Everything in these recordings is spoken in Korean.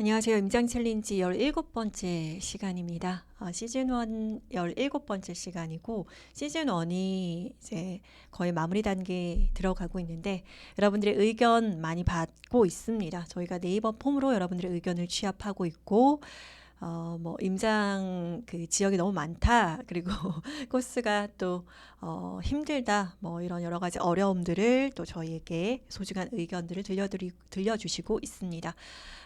안녕하세요. 임장 챌린지 17번째 시간입니다. 시즌 1 17번째 시간이고, 시즌 1이 이제 거의 마무리 단계에 들어가고 있는데, 여러분들의 의견 많이 받고 있습니다. 저희가 네이버 폼으로 여러분들의 의견을 취합하고 있고, 뭐 임장 그 지역이 너무 많다. 그리고 코스가 또 힘들다. 뭐 이런 여러 가지 어려움들을 또 저희에게 소중한 의견들을 들려주시고 있습니다.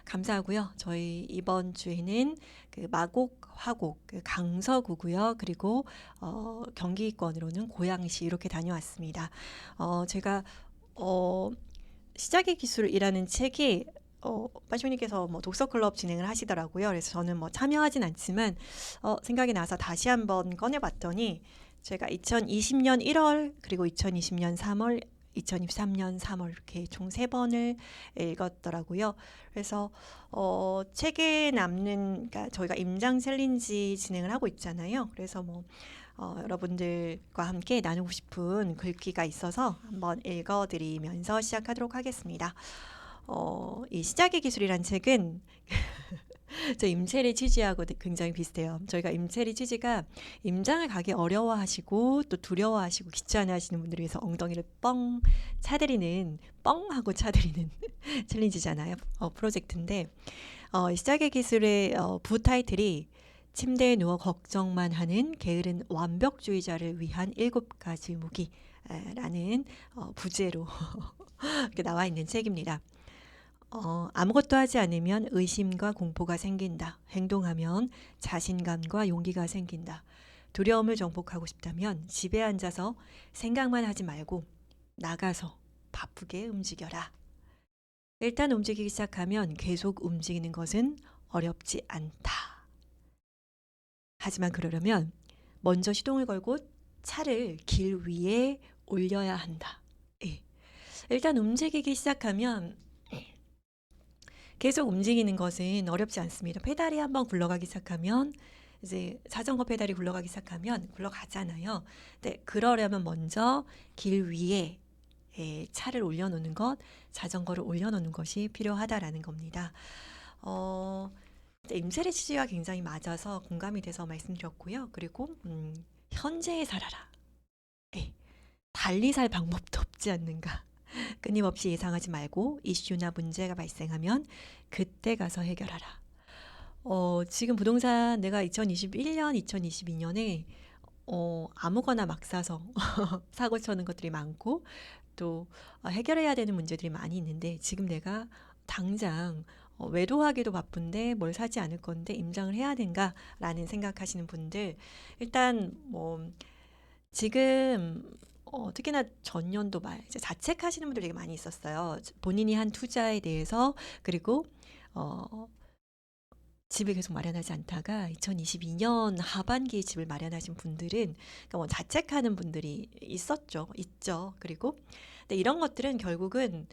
감사하고요. 저희 이번 주에는 그 마곡, 화곡, 그 강서구고요. 그리고 경기권으로는 고양시 이렇게 다녀왔습니다. 제가 어, 시작의 기술이라는 책이 빠쇼님께서 뭐 독서 클럽 진행을 하시더라고요. 그래서 저는 뭐 참여하진 않지만 생각이 나서 다시 한번 꺼내봤더니 제가 2020년 1월 그리고 2020년 3월 2023년 3월 이렇게 총 3번을 읽었더라고요. 그래서 책에 남는 그러니까 저희가 임장 챌린지 진행을 하고 있잖아요. 그래서 뭐 여러분들과 함께 나누고 싶은 글귀가 있어서 한번 읽어드리면서 시작하도록 하겠습니다. 이 시작의 기술이란 책은 저 임체리 취지하고 굉장히 비슷해요. 저희가 임체리 취지가 임장을 가기 어려워하시고 또 두려워하시고 귀찮아하시는 분들을 위해서 엉덩이를 뻥 차드리는 뻥 하고 차드리는 챌린지잖아요. 프로젝트인데 시작의 기술의 부 타이틀이 침대에 누워 걱정만 하는 게으른 완벽주의자를 위한 7가지 무기라는 부제로 이렇게 나와 있는 책입니다. 아무것도 하지 않으면 의심과 공포가 생긴다. 행동하면 자신감과 용기가 생긴다. 두려움을 정복하고 싶다면 집에 앉아서 생각만 하지 말고 나가서 바쁘게 움직여라. 일단 움직이기 시작하면 계속 움직이는 것은 어렵지 않다. 하지만 그러려면 먼저 시동을 걸고 차를 길 위에 올려야 한다. 예. 일단 움직이기 시작하면 계속 움직이는 것은 어렵지 않습니다. 페달이 한번 굴러가기 시작하면 이제 자전거 페달이 굴러가기 시작하면 굴러가잖아요. 근데 그러려면 먼저 길 위에 차를 올려놓는 것, 자전거를 올려놓는 것이 필요하다라는 겁니다. 어, 임세리 취지와 굉장히 맞아서 공감이 돼서 말씀드렸고요. 그리고 현재에 살아라. 예, 달리 살 방법도 없지 않는가. 끊임없이 예상하지 말고 이슈나 문제가 발생하면 그때 가서 해결하라. 지금 부동산 내가 2021년, 2022년에 아무거나 막 사서 사고 쳐는 것들이 많고 또 해결해야 되는 문제들이 많이 있는데 지금 내가 당장 외도하기도 바쁜데 뭘 사지 않을 건데 임장을 해야 된가라는 생각하시는 분들 일단 뭐 지금 특히나 전년도 말 이제 자책하시는 분들이 되게 많이 있었어요. 본인이 한 투자에 대해서 그리고 어, 집을 계속 마련하지 않다가 2022년 하반기에 집을 마련하신 분들은 그러니까 뭐 자책하는 분들이 있었죠, 있죠. 그리고 근데 이런 것들은 결국은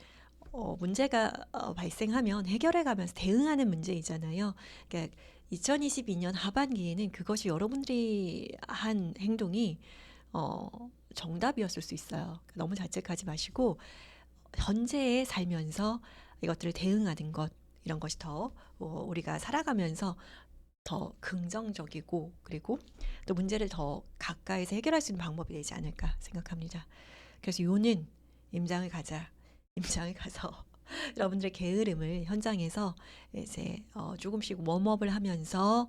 문제가 발생하면 해결해가면서 대응하는 문제이잖아요. 그러니까 2022년 하반기에는 그것이 여러분들이 한 행동이 정답이었을 수 있어요. 너무 자책하지 마시고 현재에 살면서 이것들을 대응하는 것 이런 것이 더 우리가 살아가면서 더 긍정적이고 그리고 또 문제를 더 가까이서 해결할 수 있는 방법이 되지 않을까 생각합니다. 그래서 요는 임장을 가자. 임장을 가서 여러분들의 게으름을 현장에서 이제 조금씩 웜업을 하면서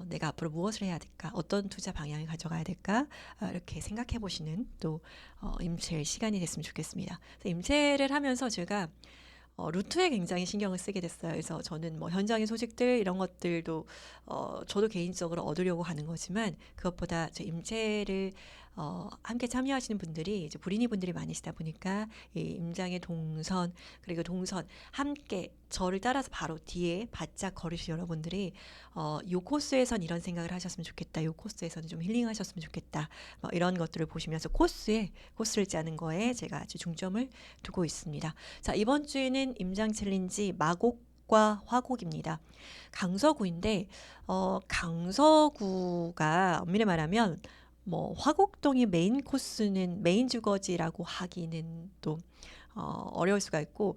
내가 앞으로 무엇을 해야 될까? 어떤 투자 방향을 가져가야 될까? 이렇게 생각해 보시는 또 임체 시간이 됐으면 좋겠습니다. 임체를 하면서 제가 루트에 굉장히 신경을 쓰게 됐어요. 그래서 저는 뭐 현장의 소식들 이런 것들도 저도 개인적으로 얻으려고 하는 거지만 그것보다 저 임체를 함께 참여하시는 분들이 이제 불인이 분들이 많으시다 보니까 이 임장의 동선 그리고 동선 함께 저를 따라서 바로 뒤에 바짝 걸으신 여러분들이 요 코스에선 이런 생각을 하셨으면 좋겠다. 요 코스에서는 좀 힐링하셨으면 좋겠다. 뭐 이런 것들을 보시면서 코스를 짜는 거에 제가 아주 중점을 두고 있습니다. 자, 이번 주에는 임장 챌린지 마곡과 화곡입니다. 강서구인데 강서구가 엄밀히 말하면 뭐 화곡동이 메인 코스는 메인 주거지라고 하기는 또 어려울 수가 있고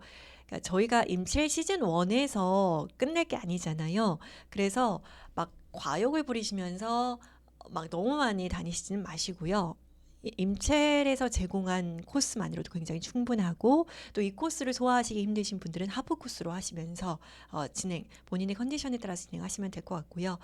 그러니까 저희가 임실 시즌 1에서 끝낼 게 아니잖아요. 그래서 막 과욕을 부리시면서 막 너무 많이 다니시지는 마시고요. 임첼에서 제공한 코스만으로도 굉장히 충분하고 또 이 코스를 소화하시기 힘드신 분들은 하프 코스로 하시면서 본인의 컨디션에 따라 진행하시면 될 것 같고요.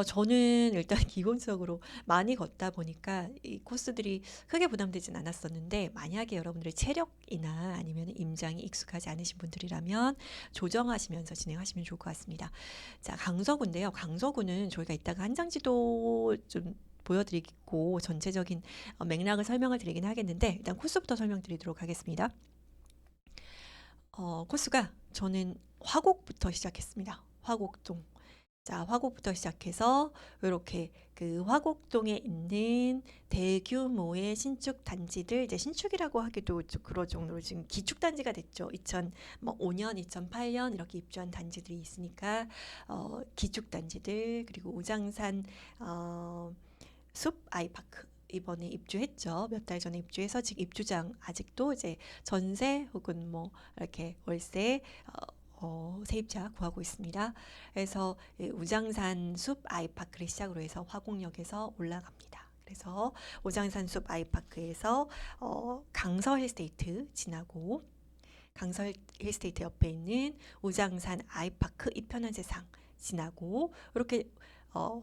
저는 일단 기본적으로 많이 걷다 보니까 이 코스들이 크게 부담되진 않았었는데 만약에 여러분들의 체력이나 아니면 임장이 익숙하지 않으신 분들이라면 조정하시면서 진행하시면 좋을 것 같습니다. 자, 강서구인데요. 강서구는 저희가 이따가 한장지도 좀 보여드리고 전체적인 맥락을 설명을 드리긴 하겠는데 일단 코스부터 설명드리도록 하겠습니다. 코스가 저는 화곡부터 시작했습니다. 화곡동. 자, 화곡부터 시작해서 이렇게 그 화곡동에 있는 대규모의 신축 단지들, 이제 신축이라고 하기도 좀 그럴 정도로 지금 기축 단지가 됐죠. 2005년, 2008년 이렇게 입주한 단지들이 있으니까 기축 단지들, 그리고 우장산 숲 아이파크 이번에 입주했죠. 몇 달 전에 입주해서 지금 입주장 아직도 이제 전세 혹은 뭐 이렇게 월세 세입자 구하고 있습니다. 그래서 우장산 숲 아이파크를 시작으로 해서 화곡역에서 올라갑니다. 그래서 우장산 숲 아이파크에서 강서 힐스테이트 지나고 강서 힐스테이트 옆에 있는 우장산 아이파크 이편한 세상 지나고 이렇게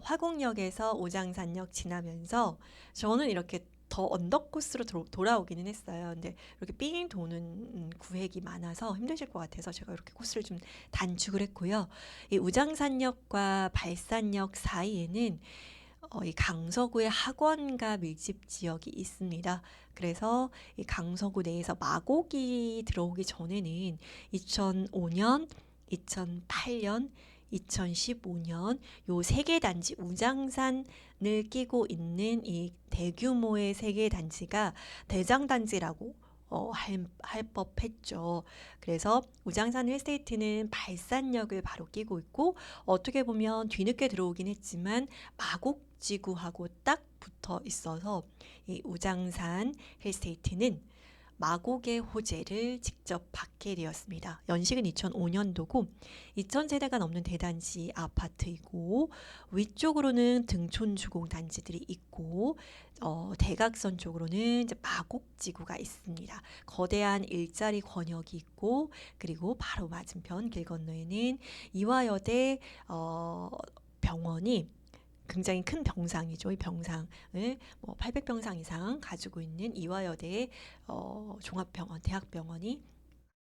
화곡역에서 오장산역 지나면서 저는 이렇게 더 언덕 코스로 돌아오기는 했어요. 근데 이렇게 삥 도는 구획이 많아서 힘드실 것 같아서 제가 이렇게 코스를 좀 단축을 했고요. 이 우장산역과 발산역 사이에는 이 강서구의 학원가 밀집 지역이 있습니다. 그래서 이 강서구 내에서 마곡이 들어오기 전에는 2005년, 2008년, 2015년 요 세 개 단지 우장산을 끼고 있는 이 대규모의 세 개 단지가 대장단지라고 할 법했죠. 그래서 우장산 힐스테이트는 발산역을 바로 끼고 있고 어떻게 보면 뒤늦게 들어오긴 했지만 마곡지구하고 딱 붙어 있어서 이 우장산 힐스테이트는 마곡의 호재를 직접 받게 되었습니다. 연식은 2005년도고 2,000세대가 넘는 대단지 아파트이고 위쪽으로는 등촌 주공 단지들이 있고 대각선 쪽으로는 이제 마곡지구가 있습니다. 거대한 일자리 권역이 있고 그리고 바로 맞은편 길 건너에는 이화여대 병원이 굉장히 큰 병상이죠. 이 병상을 뭐 800병상 이상 가지고 있는 이화여대 종합병원, 대학병원이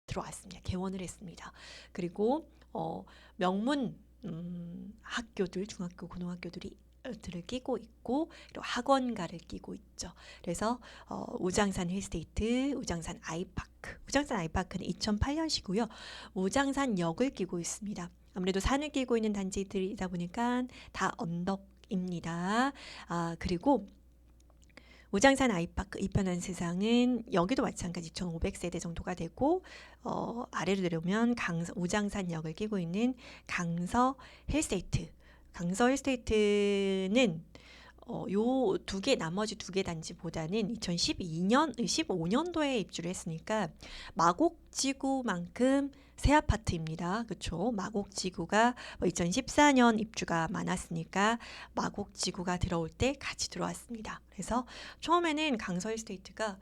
들어왔습니다. 개원을 했습니다. 그리고 명문 학교들, 중학교, 고등학교들이 들을 끼고 있고 그리고 학원가를 끼고 있죠. 그래서 우장산 힐스테이트, 우장산 아이파크. 우장산 아이파크는 2008년식이고요. 우장산역을 끼고 있습니다. 아무래도 산을 끼고 있는 단지들이다 보니까 다 언덕입니다. 그리고 우장산 아이파크 이편한 세상은 여기도 마찬가지 2,500세대 정도가 되고 아래로 내려오면 우장산역을 끼고 있는 강서 힐스테이트. 강서 힐스테이트는 요 나머지 두 개 단지보다는 2012년, 15년도에 입주를 했으니까 마곡지구만큼 새 아파트입니다. 그렇죠? 마곡지구가 2014년 입주가 많았으니까 마곡지구가 들어올 때 같이 들어왔습니다. 그래서 처음에는 강서 힐스테이트가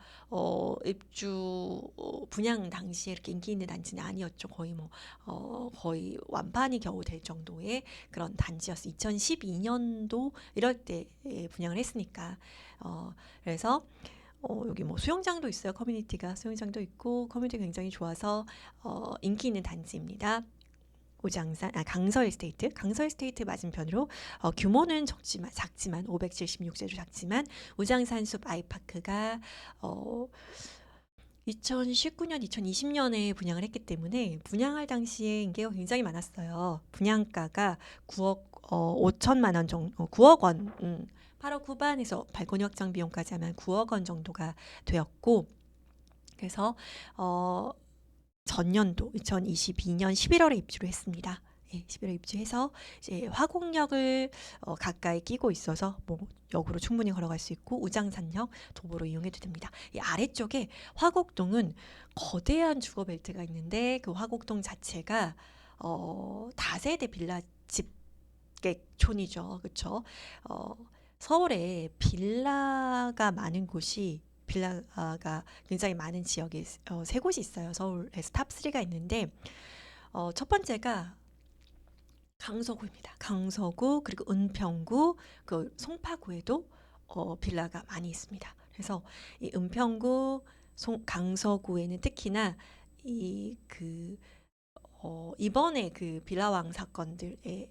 입주 분양 당시에 이렇게 인기 있는 단지는 아니었죠. 거의 완판이 겨우 될 정도의 그런 단지였어요. 2012년도 이럴 때 분양을 했으니까 그래서 여기 뭐 수영장도 있어요. 커뮤니티가 수영장도 있고 커뮤니티 굉장히 좋아서 인기 있는 단지입니다. 강서 힐스테이트. 강서 힐스테이트 맞은편으로 규모는 작지만 576세로 작지만 우장산 숲 아이파크가 2019년, 2020년에 분양을 했기 때문에 분양할 당시에 인기가 굉장히 많았어요. 분양가가 9억 5천만 원 정도, 9억 원, 8억 후반에서 발코니 확장 비용까지 하면 9억 원 정도가 되었고, 그래서 전년도 2022년 11월에 입주를 했습니다. 예, 11월 입주해서 이제 화곡역을 가까이 끼고 있어서 뭐 역으로 충분히 걸어갈 수 있고 우장산역 도보로 이용해도 됩니다. 이 아래쪽에 화곡동은 거대한 주거 벨트가 있는데 그 화곡동 자체가 다세대 빌라 집객촌이죠. 그렇죠? 서울에 빌라가 많은 곳이 빌라가 굉장히 많은 지역에 세 곳이 있어요. 서울에서 탑3가 있는데 첫 번째가 강서구입니다. 강서구 그리고 은평구 그 송파구에도 빌라가 많이 있습니다. 그래서 이 은평구 강서구에는 특히나 이번에 그 빌라왕 사건들의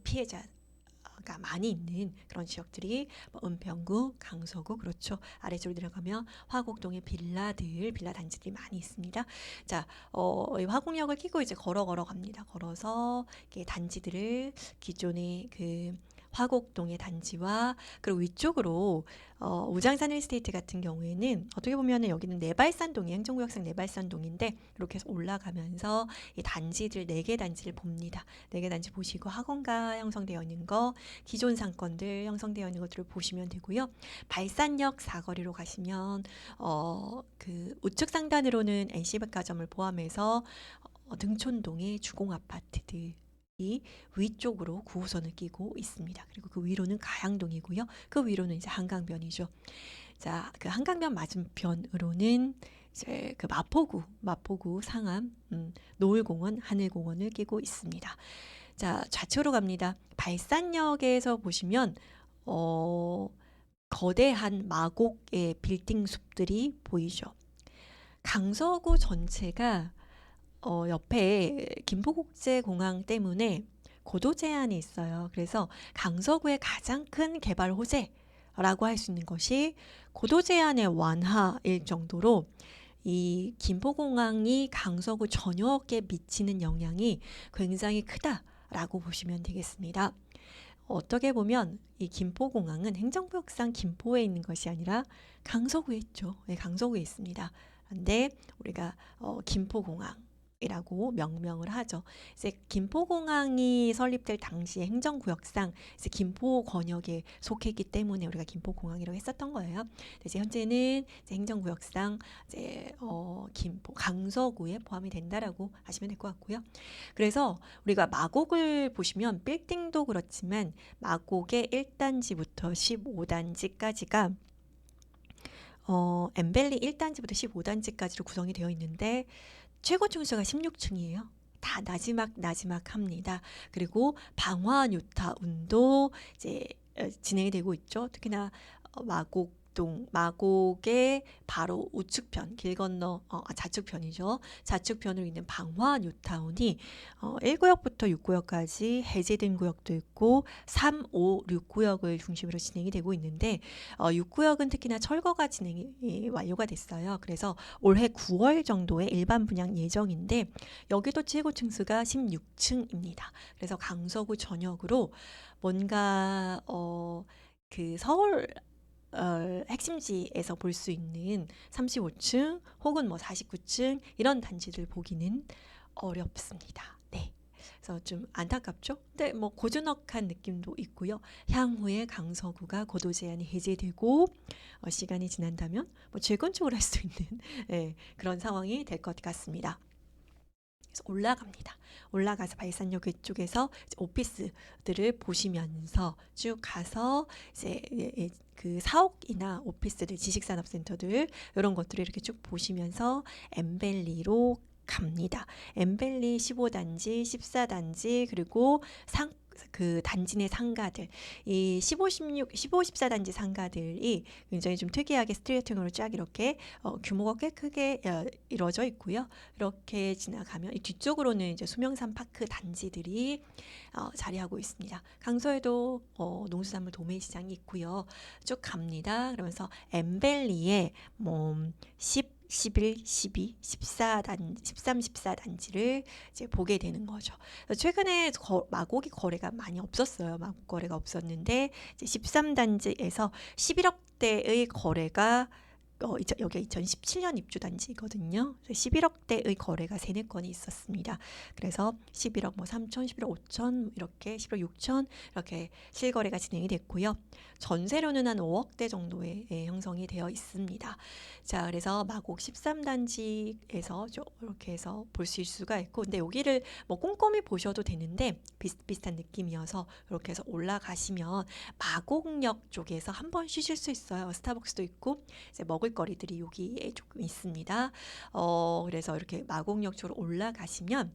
피해자가 많이 있는 그런 지역들이 뭐 은평구, 강서구 그렇죠. 아래쪽으로 내려가면 화곡동의 빌라 단지들이 많이 있습니다. 자, 이 화곡역을 끼고 이제 걸어 갑니다. 걸어서 이렇게 단지들을 기존의 그 화곡동의 단지와 그리고 위쪽으로 우장산 힐스테이트 같은 경우에는 어떻게 보면은 여기는 내발산동이 행정구역상 내발산동인데 이렇게 해서 올라가면서 이 단지들 4개 단지를 봅니다. 4개 단지 보시고 학원가 형성되어 있는 거, 기존 상권들 형성되어 있는 것들을 보시면 되고요. 발산역 사거리로 가시면 그 우측 상단으로는 NC백화점을 포함해서 등촌동의 주공 아파트들 이 위쪽으로 9호선을 끼고 있습니다. 그리고 그 위로는 가양동이고요. 그 위로는 이제 한강변이죠. 자, 그 한강변 맞은편으로는 이제 그 마포구 상암, 노을공원, 하늘공원을 끼고 있습니다. 자, 좌측으로 갑니다. 발산역에서 보시면 거대한 마곡의 빌딩 숲들이 보이죠. 강서구 전체가 옆에 김포국제공항 때문에 고도 제한이 있어요. 그래서 강서구의 가장 큰 개발 호재라고 할 수 있는 것이 고도 제한의 완화일 정도로 이 김포공항이 강서구 전역에 미치는 영향이 굉장히 크다라고 보시면 되겠습니다. 어떻게 보면 이 김포공항은 행정구역상 김포에 있는 것이 아니라 강서구에 있죠. 네, 강서구에 있습니다. 그런데 우리가 김포공항이라고 명명을 하죠. 이제 김포공항이 설립될 당시 행정구역상 이제 김포 권역에 속했기 때문에 우리가 김포공항이라고 했었던 거예요. 이제 현재는 이제 행정구역상 이제 김포 강서구에 포함이 된다라고 하시면 될 것 같고요. 그래서 우리가 마곡을 보시면 빌딩도 그렇지만 마곡의 1단지부터 15단지까지가 엠벨리 1단지부터 15단지까지로 구성이 되어 있는데 최고 층수가 16층이에요. 다 나지막합니다. 그리고 방화 뉴타운도 이제 진행이 되고 있죠. 특히나 마곡의 바로 우측편, 길 건너 좌측편이죠. 좌측편으로 있는 방화 뉴타운이 1구역부터 6구역까지 해제된 구역도 있고 3, 5, 6구역을 중심으로 진행이 되고 있는데 6구역은 특히나 철거가 진행이 완료가 됐어요. 그래서 올해 9월 정도에 일반 분양 예정인데 여기도 최고 층수가 16층입니다. 그래서 강서구 전역으로 뭔가 그 서울 핵심지에서 볼 수 있는 35층 혹은 뭐 49층 이런 단지를 보기는 어렵습니다. 네. 그래서 좀 안타깝죠? 근데 뭐 고즈넉한 느낌도 있고요. 향후에 강서구가 고도 제한이 해제되고 시간이 지난다면 뭐 재건축을 할 수 있는 그런 상황이 될 것 같습니다. 그래서 올라갑니다. 올라가서 발산역 쪽에서 오피스들을 보시면서 쭉 가서 이제 그 사옥이나 오피스들, 지식산업센터들 이런 것들을 이렇게 쭉 보시면서 엠벨리로 갑니다. 엠벨리 15단지, 14단지 그리고 그 단지 내 상가들 이 15, 14단지 상가들이 굉장히 좀 특이하게 스트레이팅으로 쫙 이렇게 규모가 꽤 크게 이루어져 있고요. 이렇게 지나가면 이 뒤쪽으로는 이제 수명산 파크 단지들이 자리하고 있습니다. 강서에도 농수산물 도매시장이 있고요. 쭉 갑니다. 그러면서 엠벨리에 뭐 11, 12, 13, 14단지를 이제 보게 되는 거죠. 최근에 마곡이 거래가 많이 없었어요. 마곡 거래가 없었는데 이제 13단지에서 11억대의 거래가 여기가 2017년 입주 단지거든요. 11억대의 거래가 3-4건이 있었습니다. 그래서 11억 3천, 11억 5천 이렇게 11억 6천 이렇게 실거래가 진행이 됐고요. 전세료는 한 5억대 정도의 형성이 되어 있습니다. 자, 그래서 마곡 13단지에서 이렇게 해서 볼 수가 있고, 근데 여기를 꼼꼼히 보셔도 되는데 비슷비슷한 느낌이어서 이렇게 해서 올라가시면 마곡역 쪽에서 한번 쉬실 수 있어요. 스타벅스도 있고 이제 먹을거리들이 여기에 조금 있습니다. 그래서 이렇게 마곡역 쪽으로 올라가시면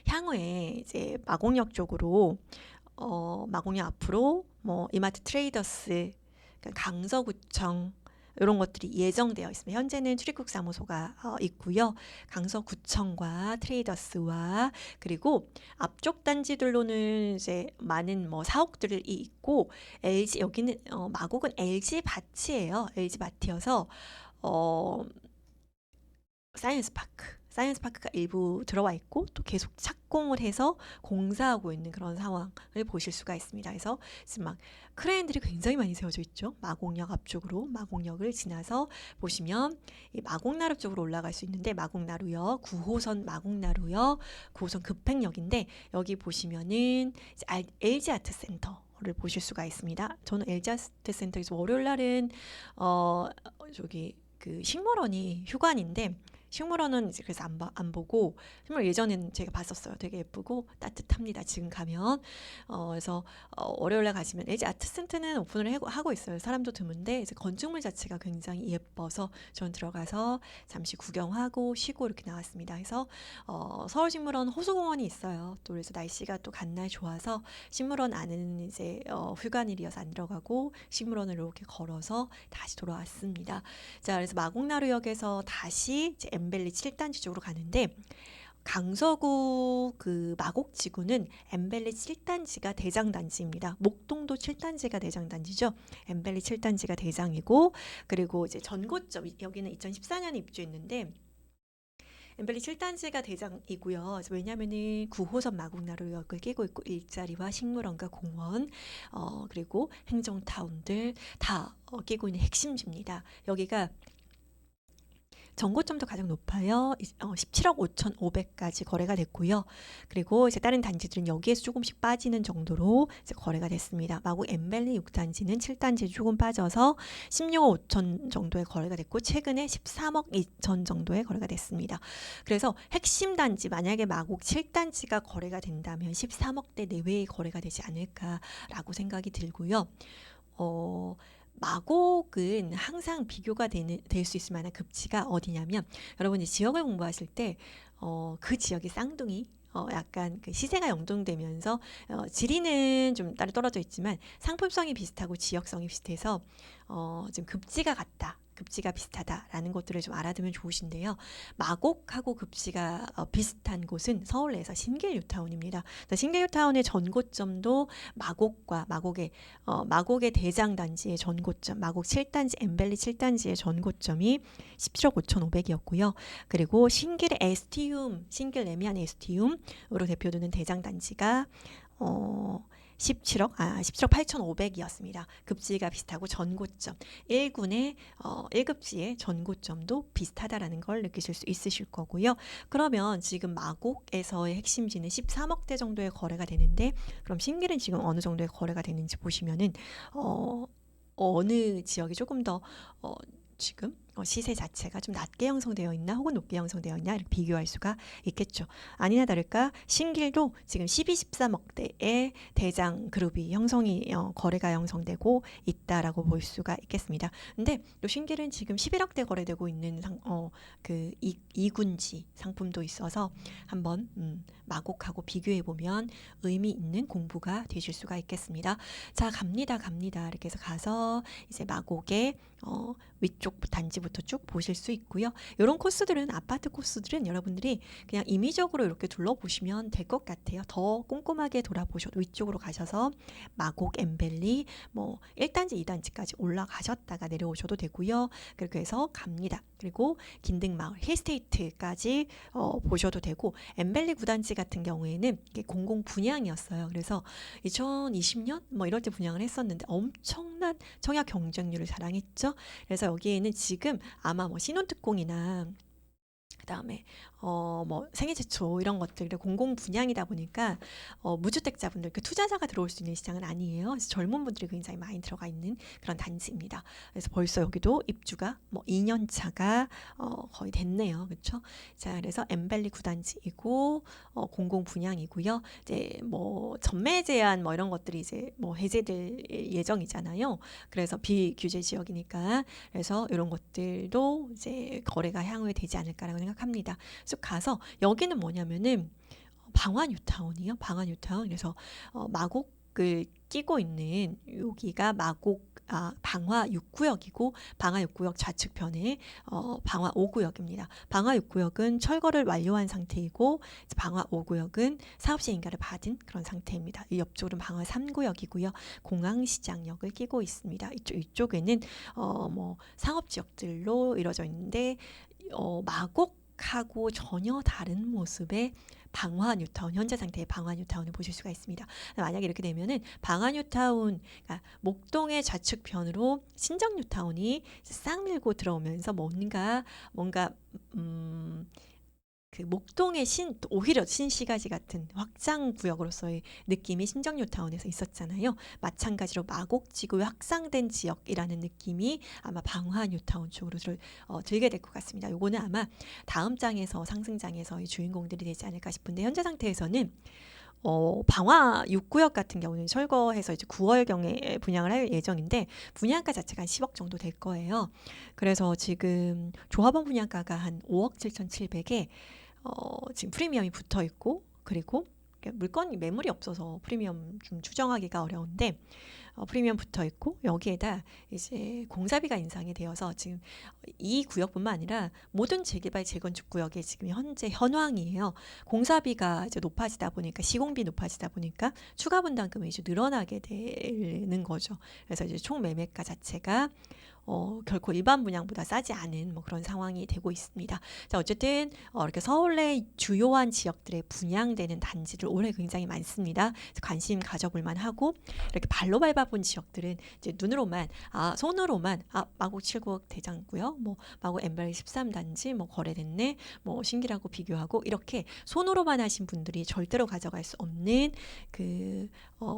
향후에 이제 마곡역 쪽으로 마곡역 앞으로 이마트 트레이더스, 강서구청 이런 것들이 예정되어 있습니다. 현재는 출입국 사무소가 있고요. 강서구청과 트레이더스와 그리고 앞쪽 단지들로는 이제 많은 사옥들이 있고 LG 여기는 마곡은 LG 밭이에요. LG 밭이어서 사이언스파크가 일부 들어와 있고 또 계속 착공을 해서 공사하고 있는 그런 상황을 보실 수가 있습니다. 그래서 지금 막 크레인들이 굉장히 많이 세워져 있죠. 마곡역 앞쪽으로 마곡역을 지나서 보시면 이 마곡나루 쪽으로 올라갈 수 있는데 마곡나루역 9호선 마곡나루역 9호선 급행역인데 여기 보시면은 이제 LG 아트센터를 보실 수가 있습니다. 저는 LG 아트센터에서 월요일 날은 저기 그 식물원이 휴관인데 식물원은 이제 그래서 안 보고 식물 예전에는 제가 봤었어요. 되게 예쁘고 따뜻합니다. 지금 가면 그래서 월요일에 가시면 LG 아트센터는 오픈을 하고 있어요. 사람도 드문데 이제 건축물 자체가 굉장히 예뻐서 전 들어가서 잠시 구경하고 쉬고 이렇게 나왔습니다. 그래서 서울식물원 호수공원이 있어요. 또 그래서 날씨가 또 간날 좋아서 식물원 안은 이제 휴관일이어서 안 들어가고 식물원을 이렇게 걸어서 다시 돌아왔습니다. 자, 그래서 마곡나루역에서 다시 이제 엠벨리 7단지 쪽으로 가는데 강서구 그 마곡지구는 엠벨리 7단지가 대장단지입니다. 목동도 7단지가 대장단지죠. 엠벨리 7단지가 대장이고 그리고 이제 전고점 여기는 2014년에 입주했는데 엠벨리 7단지가 대장이고요. 왜냐면은 9호선 마곡나루역을 끼고 있고 일자리와 식물원과 공원 그리고 행정타운들 다 끼고 있는 핵심지입니다. 여기가 전고점도 가장 높아요. 17억 5,500까지 거래가 됐고요. 그리고 이제 다른 단지들은 여기에서 조금씩 빠지는 정도로 이제 거래가 됐습니다. 마곡 엠벨리 6단지는 7단지 조금 빠져서 16억 5천 정도의 거래가 됐고 최근에 13억 2천 정도의 거래가 됐습니다. 그래서 핵심 단지 만약에 마곡 7단지가 거래가 된다면 13억대 내외의 거래가 되지 않을까라고 생각이 들고요. 마곡은 항상 비교가 될 수 있을 만한 급지가 어디냐면 여러분이 지역을 공부하실 때 그 지역의 쌍둥이 약간 그 시세가 연동되면서 지리는 좀 따로 떨어져 있지만 상품성이 비슷하고 지역성이 비슷해서 좀 급지가 같다. 급지가 비슷하다라는 것들을 좀 알아두면 좋으신데요. 마곡하고 급지가 비슷한 곳은 서울 내에서 신길 뉴타운입니다. 신길 뉴타운의 전고점도 마곡의 대장 단지의 전고점, 마곡 7단지, 엠벨리 7단지의 전고점이 17억 5,500이었고요. 그리고 신길 레미안 에스티움으로 대표되는 대장 단지가 17억 8,500이었습니다. 급지가 비슷하고 전고점 1군의 1급지의 전고점도 비슷하다라는 걸 느끼실 수 있으실 거고요. 그러면 지금 마곡에서의 핵심지는 13억대 정도의 거래가 되는데 그럼 신길은 지금 어느 정도의 거래가 되는지 보시면은 어느 지역이 조금 더 지금 시세 자체가 좀 낮게 형성되어 있나 혹은 높게 형성되어 있나 이렇게 비교할 수가 있겠죠. 아니나 다를까 신길도 지금 12, 13억대의 대장 그룹이 거래가 형성되고 있다라고 볼 수가 있겠습니다. 근데 또 신길은 지금 11억대 거래되고 있는 그 2군지 상품도 있어서 한번 마곡하고 비교해 보면 의미 있는 공부가 되실 수가 있겠습니다. 자, 갑니다. 이렇게 해서 가서 이제 마곡의 위쪽 단지부터 쭉 보실 수 있고요. 이런 코스들은 아파트 코스들은 여러분들이 그냥 임의적으로 이렇게 둘러보시면 될 것 같아요. 더 꼼꼼하게 돌아보셔도 위쪽으로 가셔서 마곡 엠벨리 1단지 2단지까지 올라가셨다가 내려오셔도 되고요. 그렇게 해서 갑니다. 그리고 긴등마을 힐스테이트까지 보셔도 되고 엠벨리 9단지 같은 경우에는 이게 공공 분양이었어요. 그래서 2020년 이럴 때 분양을 했었는데 엄청난 청약 경쟁률을 자랑했죠. 그래서 여기에는 지금 아마 뭐 신혼특공이나 그다음에 뭐 생애 최초 이런 것들이 공공 분양이다 보니까 무주택자분들 그 투자자가 들어올 수 있는 시장은 아니에요. 그래서 젊은 분들이 굉장히 많이 들어가 있는 그런 단지입니다. 그래서 벌써 여기도 입주가 뭐 2년 차가 거의 됐네요. 그렇죠? 자, 그래서 엠벨리 9단지이고 공공 분양이고요. 이제 뭐 전매 제한 뭐 이런 것들이 이제 뭐 해제될 예정이잖아요. 그래서 비규제 지역이니까 그래서 이런 것들도 이제 거래가 향후에 되지 않을까라고 생각합니다. 그래서 가서 여기는 뭐냐면은 방화 뉴타운이요. 방화 뉴타운. 그래서 마곡을 끼고 있는 여기가 방화 6구역이고 방화 6구역 좌측편에 방화 5구역입니다. 방화 6구역은 철거를 완료한 상태이고 방화 5구역은 사업시 인가를 받은 그런 상태입니다. 이 옆쪽은 방화 3구역이고요. 공항시장역을 끼고 있습니다. 이쪽에는 뭐 상업지역들로 이루어져 있는데 마곡하고 전혀 다른 모습의 방화 뉴타운, 현재 상태의 방화 뉴타운을 보실 수가 있습니다. 만약에 이렇게 되면은 방화 뉴타운, 그러니까 목동의 좌측편으로 신정 뉴타운이 싹 밀고 들어오면서 뭔가 그 목동의 오히려 신시가지 같은 확장 구역으로서의 느낌이 신정 뉴타운에서 있었잖아요. 마찬가지로 마곡지구의 확장된 지역이라는 느낌이 아마 방화 뉴타운 쪽으로 들게 될 것 같습니다. 요거는 아마 다음 장에서 상승장에서의 주인공들이 되지 않을까 싶은데 현재 상태에서는 방화 6구역 같은 경우는 철거해서 이제 9월경에 분양을 할 예정인데 분양가 자체가 한 10억 정도 될 거예요. 그래서 지금 조합원 분양가가 한 5억 7,700에 지금 프리미엄이 붙어 있고 그리고 매물이 없어서 프리미엄 좀 추정하기가 어려운데 프리미엄 붙어 있고 여기에다 이제 공사비가 인상이 되어서 지금 이 구역뿐만 아니라 모든 재개발 재건축 구역에 지금 현재 현황이에요. 공사비가 이제 높아지다 보니까 시공비 높아지다 보니까 추가 분담금이 이제 늘어나게 되는 거죠. 그래서 이제 총 매매가 자체가 결코 일반 분양보다 싸지 않은 뭐 그런 상황이 되고 있습니다. 자, 어쨌든 이렇게 서울 내 주요한 지역들에 분양되는 단지들 올해 굉장히 많습니다. 관심 가져볼 만하고 이렇게 발로 밟아본 지역들은 이제 눈으로만 손으로만 마곡 7구역 대장구요, 뭐 마곡 엠벨리 13단지 뭐 거래됐네, 뭐 신기라고 비교하고 이렇게 손으로만 하신 분들이 절대로 가져갈 수 없는 그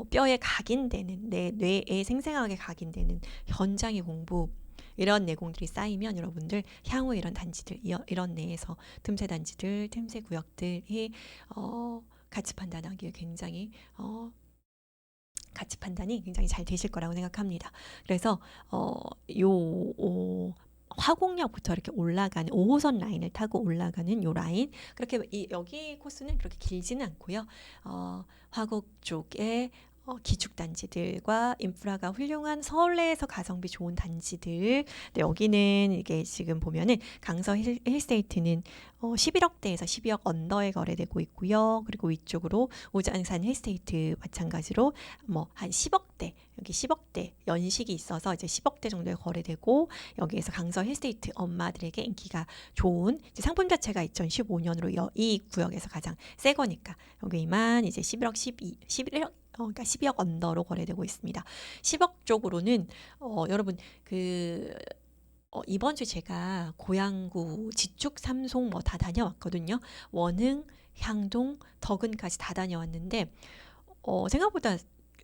뼈에 각인되는 내 뇌에 생생하게 각인되는 현장의 공부 이런 내공들이 쌓이면 여러분들 향후 이런 단지들 이런 내에서 틈새 단지들 틈새 구역들이 가치 판단하기에 굉장히 가치 판단이 굉장히 잘 되실 거라고 생각합니다. 그래서 화곡역부터 이렇게 올라가는 5호선 라인을 타고 올라가는 요 라인 그렇게 여기 코스는 그렇게 길지는 않고요. 화곡 쪽에 기축단지들과 인프라가 훌륭한 서울 내에서 가성비 좋은 단지들. 여기는 이게 지금 보면은 강서 힐스테이트는 11억대에서 12억 언더에 거래되고 있고요. 그리고 위쪽으로 우장산 힐스테이트 마찬가지로 뭐 한 10억대, 여기 10억대 연식이 있어서 이제 10억대 정도에 거래되고 여기에서 강서 힐스테이트 엄마들에게 인기가 좋은 이제 상품 자체가 2015년으로 이 구역에서 가장 새 거니까 여기만 이제 11억 그러니까 12억 언더로 거래되고 있습니다. 10억 쪽으로는 여러분 이번 주 제가 고양구, 지축, 삼송 뭐 다 다녀왔거든요. 원흥, 향동, 덕은까지 다 다녀왔는데 생각보다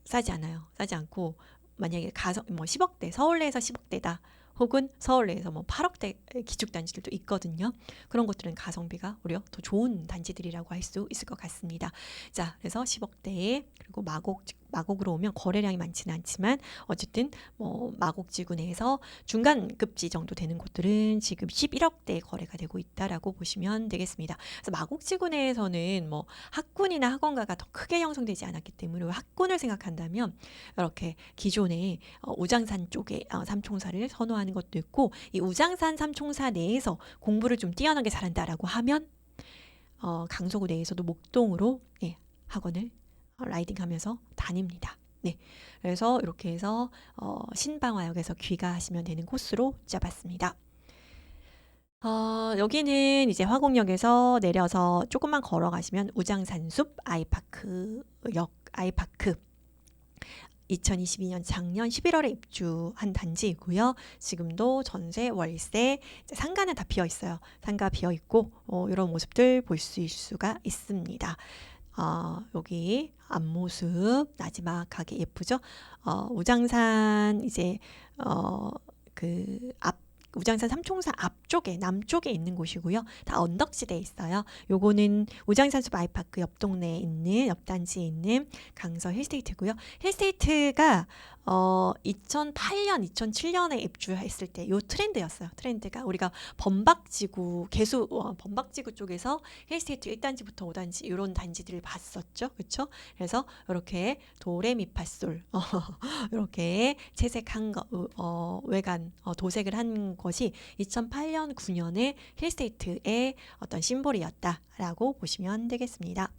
싸지 않아요. 싸지 않고 만약에 가서 뭐 10억대, 서울 내에서 10억대다. 혹은 서울 내에서 뭐 8억대 기축 단지들도 있거든요. 그런 것들은 가성비가 오히려 더 좋은 단지들이라고 할 수 있을 것 같습니다. 자, 그래서 10억대에 그리고 마곡으로 오면 거래량이 많지는 않지만 어쨌든 뭐 마곡지구 내에서 중간급지 정도 되는 곳들은 지금 11억대에 거래가 되고 있다라고 보시면 되겠습니다. 그래서 마곡지구 내에서는 뭐 학군이나 학원가가 더 크게 형성되지 않았기 때문에 학군을 생각한다면 이렇게 기존의 우장산 쪽에 삼총사를 선호하는 것도 있고 이 우장산 삼총사 내에서 공부를 좀 뛰어나게 잘한다라고 하면 강서구 내에서도 목동으로 학원을 라이딩하면서 다닙니다. 네, 그래서 이렇게 해서 신방화역에서 귀가하시면 되는 코스로 잡았습니다. 여기는 이제 화곡역에서 내려서 조금만 걸어가시면 우장산숲 아이파크역 아이파크 2022년 작년 11월에 입주한 단지이고요. 지금도 전세, 월세, 이제 상가는 다 비어 있어요. 상가 비어 있고 이런 모습들 볼 수가 있습니다. 여기 앞모습 나지막하게 예쁘죠? 우장산 이제 우장산 삼총사 앞쪽에 남쪽에 있는 곳이고요. 다 언덕지대에 있어요. 요거는 우장산숲 아이파크 옆 동네에 있는 옆 단지에 있는 강서 힐스테이트고요. 힐스테이트가 2008년, 2007년에 입주했을 때 요 트렌드였어요. 트렌드가 우리가 범박지구 범박지구 쪽에서 힐스테이트 1단지부터 5단지 이런 단지들을 봤었죠. 그렇죠? 그래서 이렇게 도레미파솔 이렇게 채색한 거 외관 도색을 한 것이 2008년 9년에 힐스테이트의 어떤 심볼이었다라고 보시면 되겠습니다.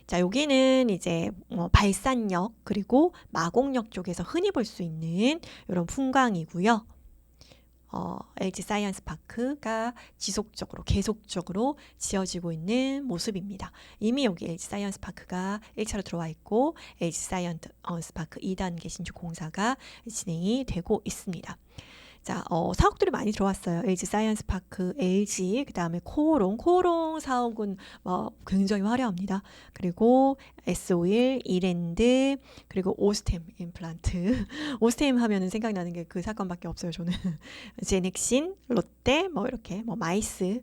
자, 여기는 이제 발산역 그리고 마곡역 쪽에서 흔히 볼 수 있는 이런 풍광이고요. LG 사이언스 파크가 계속적으로 지어지고 있는 모습입니다. 이미 여기 LG 사이언스 파크가 1차로 들어와 있고 LG 사이언스 파크 2단계 신축 공사가 진행이 되고 있습니다. 자, 사옥들이 많이 들어왔어요. LG 사이언스 파크, LG, 그 다음에 코오롱 사옥은 굉장히 화려합니다. 그리고 S51, 이랜드, 그리고 오스템 임플란트. 오스템 하면은 생각나는 게 그 사건밖에 없어요, 저는. 제넥신, 롯데, 이렇게, 마이스,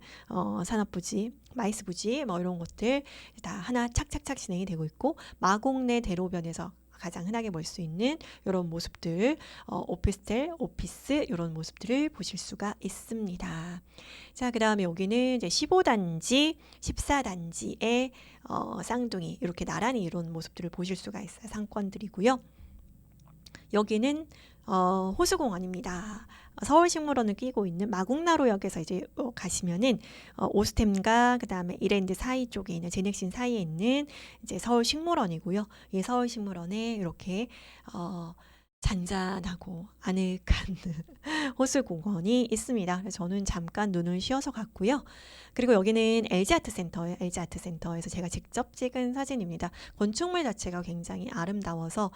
산업부지, 마이스 부지, 이런 것들 다 하나 착착착 진행이 되고 있고, 마곡내 대로변에서 가장 흔하게 볼 수 있는 이런 모습들, 오피스텔, 오피스 이런 모습들을 보실 수가 있습니다. 자, 그 다음에 여기는 이제 15단지, 14단지의 쌍둥이 이렇게 나란히 이런 모습들을 보실 수가 있어요. 상권들이고요. 여기는 호수공원입니다. 서울식물원을 끼고 있는 마곡나루역에서 이제 가시면은 오스템과 그 다음에 이랜드 사이 쪽에 있는 제넥신 사이에 있는 이제 서울식물원이고요. 이 서울식물원에 이렇게 잔잔하고 아늑한 호수공원이 있습니다. 그래서 저는 잠깐 눈을 쉬어서 갔고요. 그리고 여기는 LG 아트센터예요. LG 아트센터에서 제가 직접 찍은 사진입니다. 건축물 자체가 굉장히 아름다워서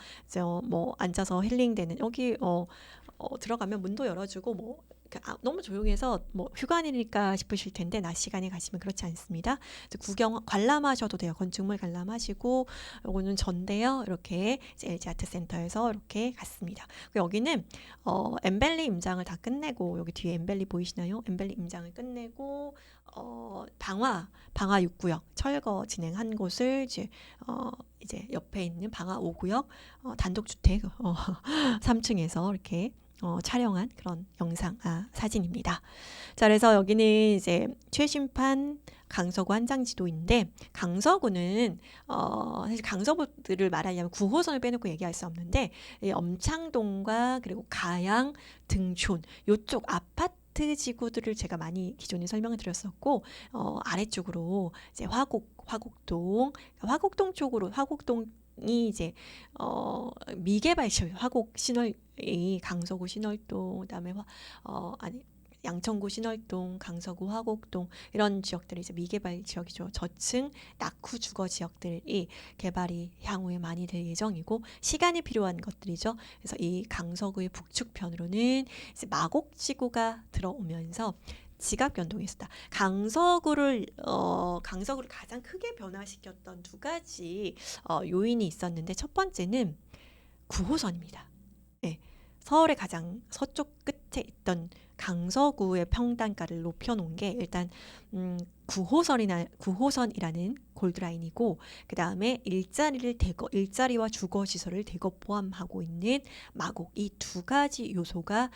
앉아서 힐링되는 여기 들어가면 문도 열어주고 너무 조용해서 휴관이니까 싶으실 텐데 낮 시간에 가시면 그렇지 않습니다. 관람하셔도 돼요. 건축물 관람하시고 요거는 전데요. 이렇게 LG 아트센터에서 이렇게 갔습니다. 여기는 엠벨리 임장을 다 끝내고 여기 뒤에 엠벨리 보이시나요? 엠벨리 임장을 끝내고 방화 6구역 철거 진행한 곳을 이제 옆에 있는 방화 5구역 단독주택 3층에서 이렇게 촬영한 그런 사진입니다. 자, 그래서 여기는 이제 최신판 강서구 한장지도인데 강서구는 사실 강서구들을 말하려면 9호선을 빼놓고 얘기할 수 없는데 엄창동과 그리고 가양, 등촌 이쪽 아파트 지구들을 제가 많이 기존에 설명을 드렸었고 아래쪽으로 이제 화곡동 쪽으로 화곡동이 이제 미개발 화곡 신월이 강서구 신월동 그다음에 양천구 신월동, 강서구 화곡동 이런 지역들이 이제 미개발 지역이죠. 저층 낙후 주거 지역들이 개발이 향후에 많이 될 예정이고 시간이 필요한 것들이죠. 그래서 이 강서구의 북측편으로는 이제 마곡지구가 들어오면서 지각 변동이 있었다. 강서구를 가장 크게 변화시켰던 두 가지 요인이 있었는데 첫 번째는 9호선입니다. 네, 서울의 가장 서쪽 끝에 있던 강서구의 평단가를 높여놓은 게 일단 9호선이라는 골드라인이고 그 다음에 일자리와 주거시설을 대거 포함하고 있는 마곡 이 두 가지 요소가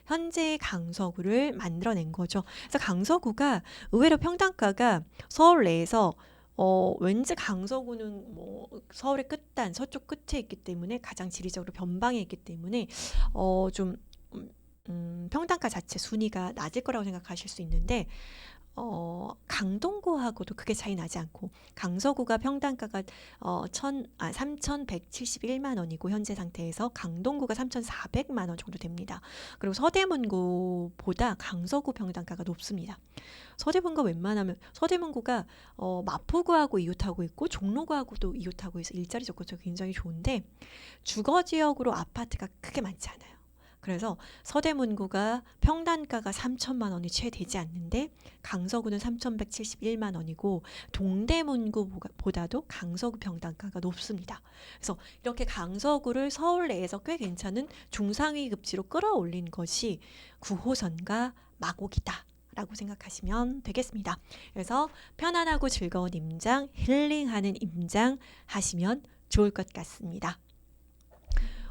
현재의 강서구를 만들어낸 거죠. 그래서 강서구가 의외로 평단가가 서울 내에서 왠지 강서구는 서울의 끝단 서쪽 끝에 있기 때문에 가장 지리적으로 변방에 있기 때문에 좀 평단가 자체 순위가 낮을 거라고 생각하실 수 있는데 강동구하고도 크게 차이 나지 않고 강서구가 평당가가 3,171만 원이고 현재 상태에서 강동구가 3,400만 원 정도 됩니다. 그리고 서대문구보다 강서구 평당가가 높습니다. 서대문구가 웬만하면 서대문구가 마포구하고 이웃하고 있고 종로구하고도 이웃하고 있어 일자리 조건이 굉장히 좋은데 주거 지역으로 아파트가 크게 많지 않아요. 그래서 서대문구가 평단가가 3천만 원이 채 되지 않는데 강서구는 3,171만 원이고 동대문구보다도 강서구 평단가가 높습니다. 그래서 이렇게 강서구를 서울 내에서 꽤 괜찮은 중상위 급지로 끌어올린 것이 9호선과 마곡이다 라고 생각하시면 되겠습니다. 그래서 편안하고 즐거운 임장, 힐링하는 임장 하시면 좋을 것 같습니다.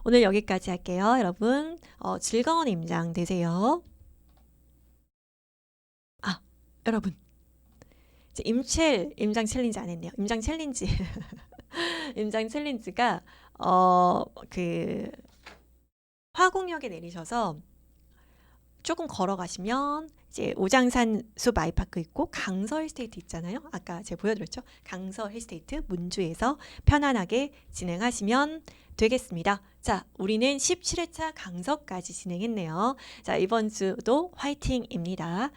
오늘 여기까지 할게요. 여러분 즐거운 임장 되세요. 여러분 이제 임장 챌린지 안 했네요. 임장 챌린지 임장 챌린지가 그 화곡역에 내리셔서 조금 걸어가시면 이제 오장산 숲 아이파크 있고 강서 힐스테이트 있잖아요. 아까 제가 보여드렸죠. 강서 힐스테이트 문주에서 편안하게 진행하시면 되겠습니다. 자, 우리는 17회차 강서까지 진행했네요. 자, 이번 주도 화이팅입니다.